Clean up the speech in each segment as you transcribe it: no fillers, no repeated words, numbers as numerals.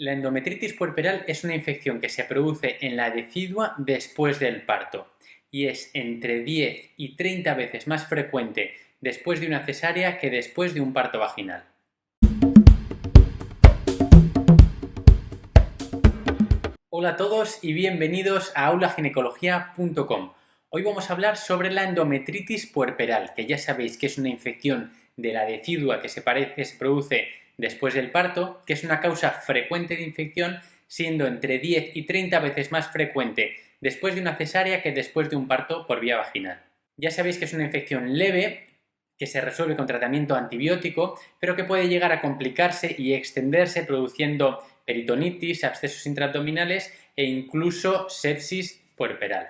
La endometritis puerperal es una infección que se produce en la decidua después del parto y es entre 10 y 30 veces más frecuente después de una cesárea que después de un parto vaginal. Hola a todos y bienvenidos a aulaginecología.com. Hoy vamos a hablar sobre la endometritis puerperal, que ya sabéis que es una infección de la decidua que se produce después del parto, que es una causa frecuente de infección, siendo entre 10 y 30 veces más frecuente después de una cesárea que después de un parto por vía vaginal. Ya sabéis que es una infección leve, que se resuelve con tratamiento antibiótico, pero que puede llegar a complicarse y extenderse produciendo peritonitis, abscesos intraabdominales e incluso sepsis puerperal.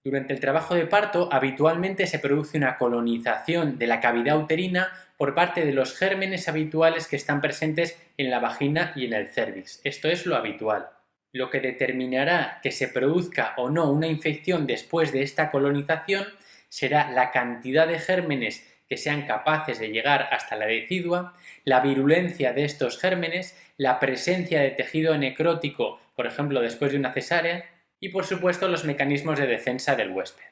Durante el trabajo de parto, habitualmente se produce una colonización de la cavidad uterina por parte de los gérmenes habituales que están presentes en la vagina y en el cérvix. Esto es lo habitual. Lo que determinará que se produzca o no una infección después de esta colonización será la cantidad de gérmenes que sean capaces de llegar hasta la decidua, la virulencia de estos gérmenes, la presencia de tejido necrótico, por ejemplo, después de una cesárea, y por supuesto los mecanismos de defensa del huésped.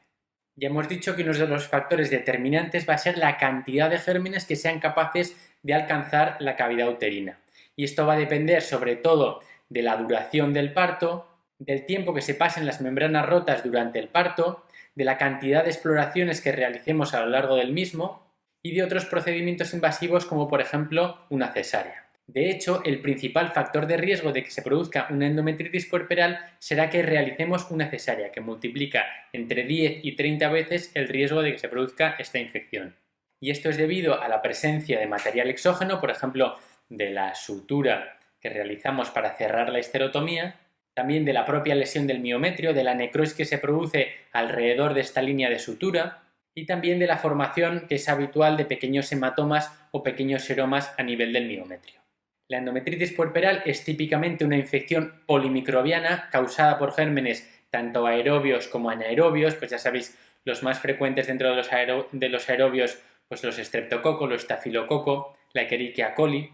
Ya hemos dicho que uno de los factores determinantes va a ser la cantidad de gérmenes que sean capaces de alcanzar la cavidad uterina. Y esto va a depender sobre todo de la duración del parto, del tiempo que se pasen las membranas rotas durante el parto, de la cantidad de exploraciones que realicemos a lo largo del mismo y de otros procedimientos invasivos como por ejemplo una cesárea. De hecho, el principal factor de riesgo de que se produzca una endometritis puerperal será que realicemos una cesárea, que multiplica entre 10 y 30 veces el riesgo de que se produzca esta infección. Y esto es debido a la presencia de material exógeno, por ejemplo, de la sutura que realizamos para cerrar la histerotomía, también de la propia lesión del miometrio, de la necrosis que se produce alrededor de esta línea de sutura, y también de la formación que es habitual de pequeños hematomas o pequeños seromas a nivel del miometrio. La endometritis puerperal es típicamente una infección polimicrobiana causada por gérmenes tanto aerobios como anaerobios, pues ya sabéis, los más frecuentes dentro de los aerobios, pues los estreptococos, los estafilococo, la Escherichia coli.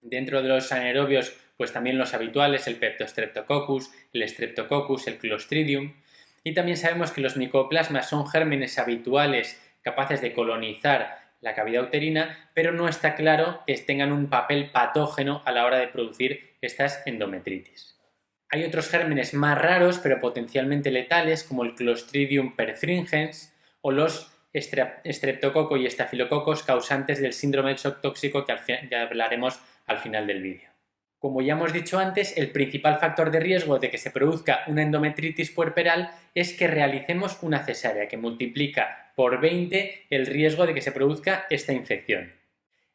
Dentro de los anaerobios, pues también los habituales, el Peptostreptococcus, el Streptococcus, el Clostridium. Y también sabemos que los micoplasmas son gérmenes habituales capaces de colonizar la cavidad uterina, pero no está claro que tengan un papel patógeno a la hora de producir estas endometritis. Hay otros gérmenes más raros, pero potencialmente letales, como el Clostridium perfringens o los Streptococo y Estafilococos causantes del síndrome del shock tóxico, que ya hablaremos al final del vídeo. Como ya hemos dicho antes, el principal factor de riesgo de que se produzca una endometritis puerperal es que realicemos una cesárea, que multiplica por 20 el riesgo de que se produzca esta infección.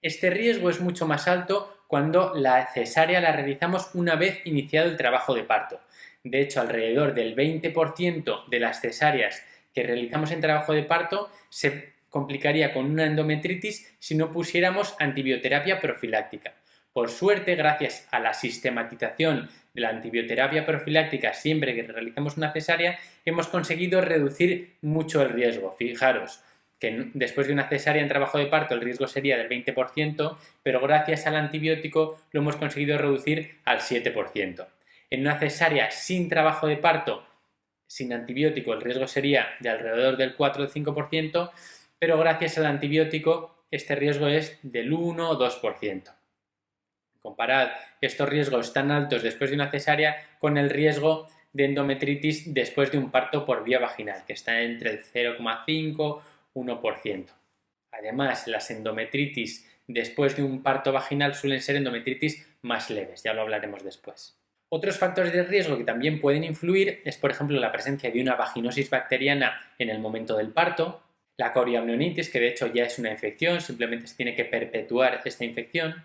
Este riesgo es mucho más alto cuando la cesárea la realizamos una vez iniciado el trabajo de parto. De hecho, alrededor del 20% de las cesáreas que realizamos en trabajo de parto se complicaría con una endometritis si no pusiéramos antibioterapia profiláctica. Por suerte, gracias a la sistematización de la antibioterapia profiláctica siempre que realizamos una cesárea, hemos conseguido reducir mucho el riesgo. Fijaros que después de una cesárea en trabajo de parto el riesgo sería del 20%, pero gracias al antibiótico lo hemos conseguido reducir al 7%. En una cesárea sin trabajo de parto, sin antibiótico, el riesgo sería de alrededor del 4 o 5%, pero gracias al antibiótico este riesgo es del 1 o 2%. Comparad estos riesgos tan altos después de una cesárea con el riesgo de endometritis después de un parto por vía vaginal, que está entre el 0,5 y 1%. Además, las endometritis después de un parto vaginal suelen ser endometritis más leves, ya lo hablaremos después. Otros factores de riesgo que también pueden influir es, por ejemplo, la presencia de una vaginosis bacteriana en el momento del parto, la coriamnionitis, que de hecho ya es una infección, simplemente se tiene que perpetuar esta infección,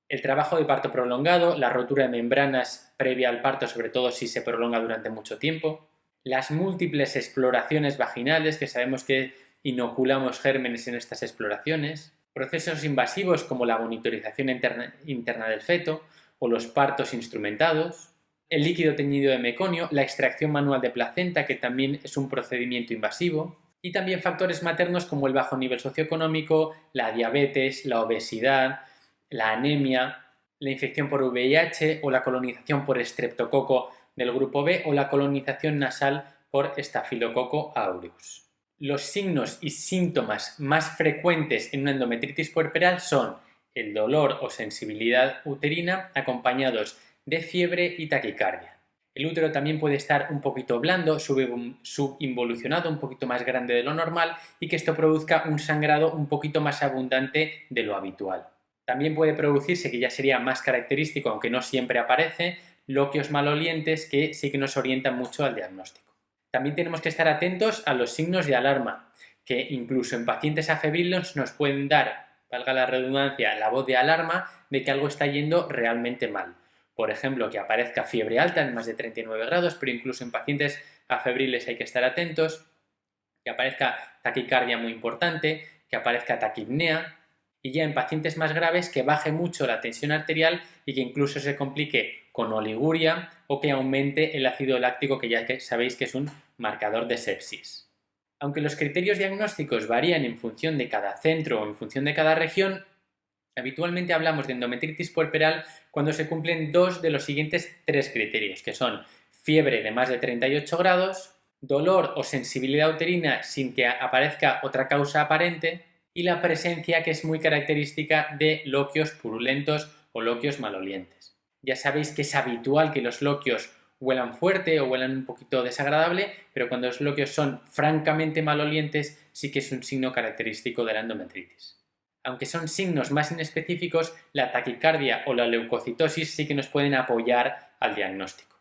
el trabajo de parto prolongado, la rotura de membranas previa al parto, sobre todo si se prolonga durante mucho tiempo, las múltiples exploraciones vaginales, que sabemos que inoculamos gérmenes en estas exploraciones, procesos invasivos como la monitorización interna del feto o los partos instrumentados, el líquido teñido de meconio, la extracción manual de placenta, que también es un procedimiento invasivo, y también factores maternos como el bajo nivel socioeconómico, la diabetes, la obesidad, la anemia la infección por VIH o la colonización por estreptococo del grupo B o la colonización nasal por estafilococo aureus. Los signos y síntomas más frecuentes en una endometritis puerperal son el dolor o sensibilidad uterina acompañados de fiebre y taquicardia. El útero también puede estar un poquito blando, subinvolucionado, un poquito más grande de lo normal y que esto produzca un sangrado un poquito más abundante de lo habitual. También puede producirse, que ya sería más característico, aunque no siempre aparece, loquios malolientes que sí que nos orientan mucho al diagnóstico. También tenemos que estar atentos a los signos de alarma, que incluso en pacientes afebrilos nos pueden dar, valga la redundancia, la voz de alarma de que algo está yendo realmente mal. Por ejemplo, que aparezca fiebre alta en más de 39 grados, pero incluso en pacientes afebriles hay que estar atentos, que aparezca taquicardia muy importante, que aparezca taquipnea, y ya en pacientes más graves que baje mucho la tensión arterial y que incluso se complique con oliguria o que aumente el ácido láctico, que ya sabéis que es un marcador de sepsis. Aunque los criterios diagnósticos varían en función de cada centro o en función de cada región, habitualmente hablamos de endometritis puerperal cuando se cumplen dos de los siguientes tres criterios, que son fiebre de más de 38 grados, dolor o sensibilidad uterina sin que aparezca otra causa aparente, y la presencia que es muy característica de loquios purulentos o loquios malolientes. Ya sabéis que es habitual que los loquios huelan fuerte o huelan un poquito desagradable, pero cuando los loquios son francamente malolientes sí que es un signo característico de la endometritis. Aunque son signos más inespecíficos, la taquicardia o la leucocitosis sí que nos pueden apoyar al diagnóstico.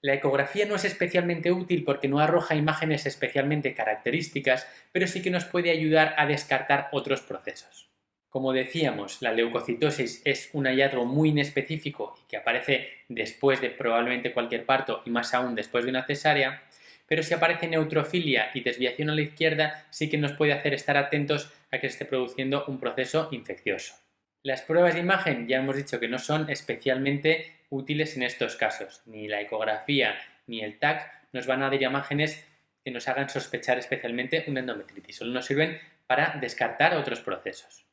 La ecografía no es especialmente útil porque no arroja imágenes especialmente características, pero sí que nos puede ayudar a descartar otros procesos. Como decíamos, la leucocitosis es un hallazgo muy inespecífico y que aparece después de probablemente cualquier parto y más aún después de una cesárea, pero si aparece neutrofilia y desviación a la izquierda sí que nos puede hacer estar atentos a que se esté produciendo un proceso infeccioso. Las pruebas de imagen ya hemos dicho que no son especialmente útiles en estos casos. Ni la ecografía ni el TAC nos van a dar imágenes que nos hagan sospechar especialmente una endometritis. Solo nos sirven para descartar otros procesos.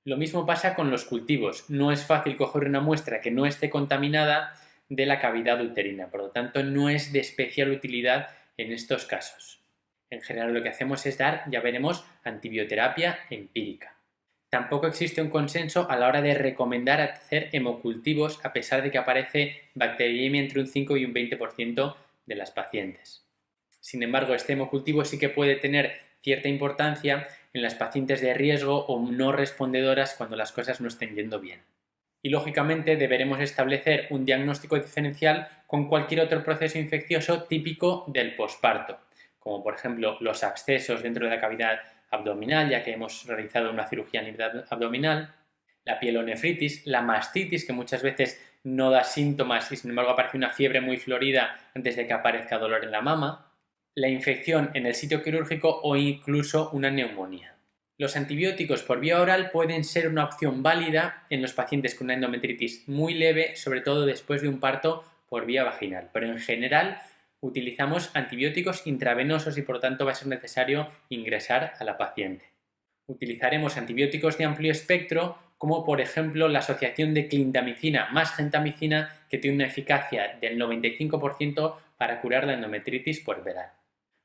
Lo mismo pasa con los cultivos. No es fácil coger una muestra que no esté contaminada de la cavidad uterina. Por lo tanto, no es de especial utilidad en estos casos. En general lo que hacemos es dar, ya veremos, antibioterapia empírica. Tampoco existe un consenso a la hora de recomendar hacer hemocultivos a pesar de que aparece bacteriemia entre un 5 y un 20% de las pacientes. Sin embargo, este hemocultivo sí que puede tener cierta importancia en las pacientes de riesgo o no respondedoras cuando las cosas no estén yendo bien. Y lógicamente deberemos establecer un diagnóstico diferencial con cualquier otro proceso infeccioso típico del posparto, como por ejemplo los abscesos dentro de la cavidad abdominal, ya que hemos realizado una cirugía a nivel abdominal, la pielonefritis, la mastitis, que muchas veces no da síntomas y sin embargo aparece una fiebre muy florida antes de que aparezca dolor en la mama, la infección en el sitio quirúrgico o incluso una neumonía. Los antibióticos por vía oral pueden ser una opción válida en los pacientes con una endometritis muy leve, sobre todo después de un parto por vía vaginal, pero en general utilizamos antibióticos intravenosos y por lo tanto va a ser necesario ingresar a la paciente. Utilizaremos antibióticos de amplio espectro como por ejemplo la asociación de clindamicina más gentamicina, que tiene una eficacia del 95% para curar la endometritis puerperal.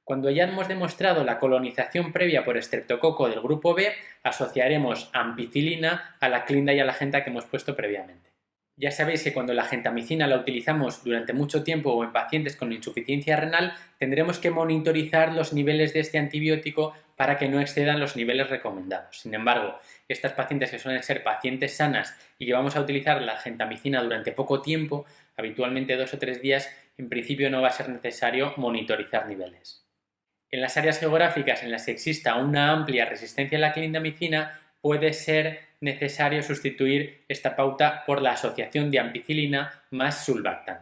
Cuando ya hemos demostrado la colonización previa por estreptococo del grupo B, asociaremos ampicilina a la clinda y a la genta que hemos puesto previamente. Ya sabéis que cuando la gentamicina la utilizamos durante mucho tiempo o en pacientes con insuficiencia renal, tendremos que monitorizar los niveles de este antibiótico para que no excedan los niveles recomendados. Sin embargo, estas pacientes que suelen ser pacientes sanas y que vamos a utilizar la gentamicina durante poco tiempo, habitualmente 2 o 3 días, en principio no va a ser necesario monitorizar niveles. En las áreas geográficas en las que exista una amplia resistencia a la clindamicina, puede ser necesario sustituir esta pauta por la asociación de ampicilina más sulbactam.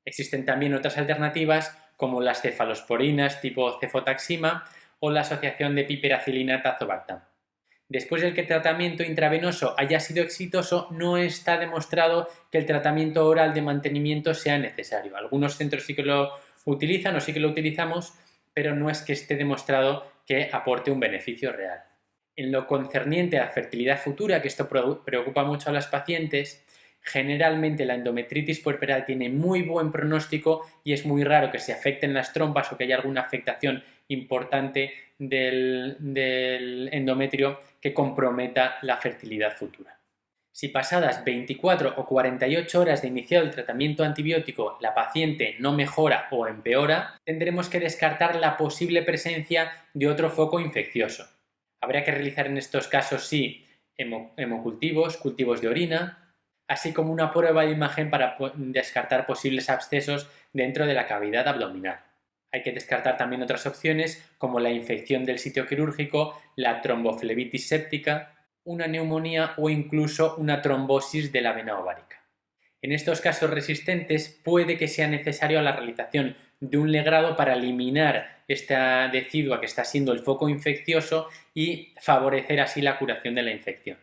Existen también otras alternativas como las cefalosporinas tipo cefotaxima o la asociación de piperacilina tazobactam. Después del que el tratamiento intravenoso haya sido exitoso, no está demostrado que el tratamiento oral de mantenimiento sea necesario. Algunos centros sí que lo utilizan o sí que lo utilizamos, pero no es que esté demostrado que aporte un beneficio real. En lo concerniente a fertilidad futura, que esto preocupa mucho a las pacientes, Generalmente la endometritis puerperal tiene muy buen pronóstico y es muy raro que se afecten las trompas o que haya alguna afectación importante del endometrio que comprometa la fertilidad futura. Si pasadas 24 o 48 horas de iniciado el tratamiento antibiótico la paciente no mejora o empeora, tendremos que descartar la posible presencia de otro foco infeccioso. Habría que realizar en estos casos sí hemocultivos, cultivos de orina, así como una prueba de imagen para descartar posibles abscesos dentro de la cavidad abdominal. Hay que descartar también otras opciones como la infección del sitio quirúrgico, la tromboflebitis séptica, una neumonía o incluso una trombosis de la vena ovárica. En estos casos resistentes puede que sea necesario la realización de un legrado para eliminar esta decidua que está siendo el foco infeccioso y favorecer así la curación de la infección.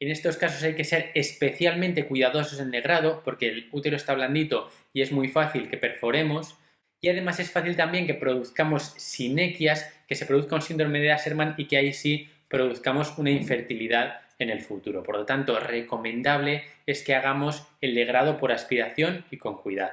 En estos casos hay que ser especialmente cuidadosos en el legrado porque el útero está blandito y es muy fácil que perforemos, y además es fácil también que produzcamos sinequias, que se produzca un síndrome de Asherman y que ahí sí produzcamos una infertilidad en el futuro. Por lo tanto, recomendable es que hagamos el legrado por aspiración y con cuidado.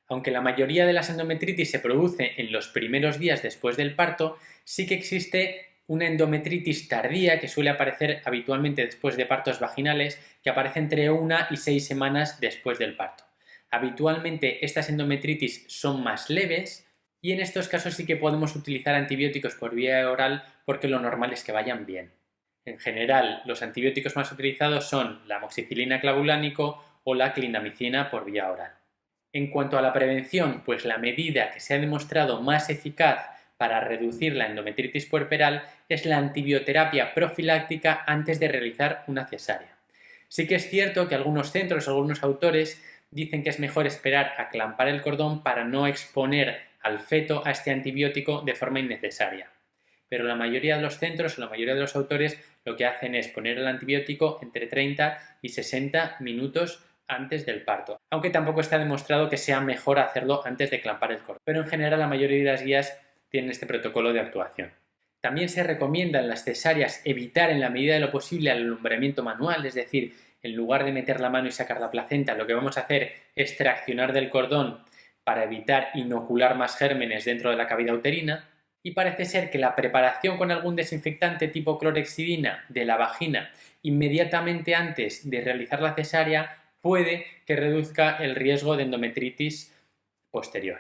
Aunque la mayoría de las endometritis se produce en los primeros días después del parto, sí que existe una endometritis tardía que suele aparecer habitualmente después de partos vaginales, que aparece entre 1 y 6 semanas después del parto. Habitualmente estas endometritis son más leves y en estos casos sí que podemos utilizar antibióticos por vía oral porque lo normal es que vayan bien. En general, los antibióticos más utilizados son la amoxicilina clavulánico o la clindamicina por vía oral. En cuanto a la prevención, pues la medida que se ha demostrado más eficaz para reducir la endometritis puerperal es la antibioterapia profiláctica antes de realizar una cesárea. Sí que es cierto que algunos centros o algunos autores dicen que es mejor esperar a clampar el cordón para no exponer al feto a este antibiótico de forma innecesaria. Pero la mayoría de los centros o la mayoría de los autores lo que hacen es poner el antibiótico entre 30 y 60 minutos antes del parto, aunque tampoco está demostrado que sea mejor hacerlo antes de clampar el cordón. Pero en general la mayoría de las guías tienen este protocolo de actuación. También se recomienda en las cesáreas evitar en la medida de lo posible el alumbramiento manual, es decir, en lugar de meter la mano y sacar la placenta, lo que vamos a hacer es traccionar del cordón para evitar inocular más gérmenes dentro de la cavidad uterina. Y parece ser que la preparación con algún desinfectante tipo clorhexidina de la vagina inmediatamente antes de realizar la cesárea puede que reduzca el riesgo de endometritis posterior.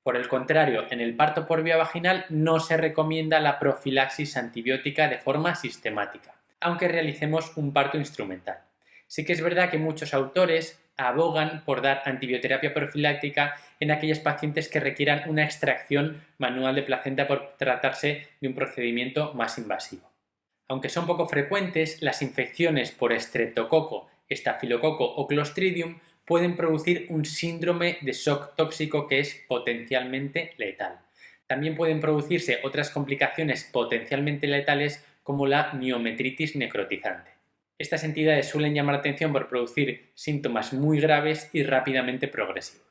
Por el contrario, en el parto por vía vaginal no se recomienda la profilaxis antibiótica de forma sistemática, aunque realicemos un parto instrumental. Sí que es verdad que muchos autores abogan por dar antibioterapia profiláctica en aquellos pacientes que requieran una extracción manual de placenta por tratarse de un procedimiento más invasivo. Aunque son poco frecuentes, las infecciones por estreptococo, estafilococo o clostridium pueden producir un síndrome de shock tóxico que es potencialmente letal. También pueden producirse otras complicaciones potencialmente letales como la miometritis necrotizante. Estas entidades suelen llamar la atención por producir síntomas muy graves y rápidamente progresivos.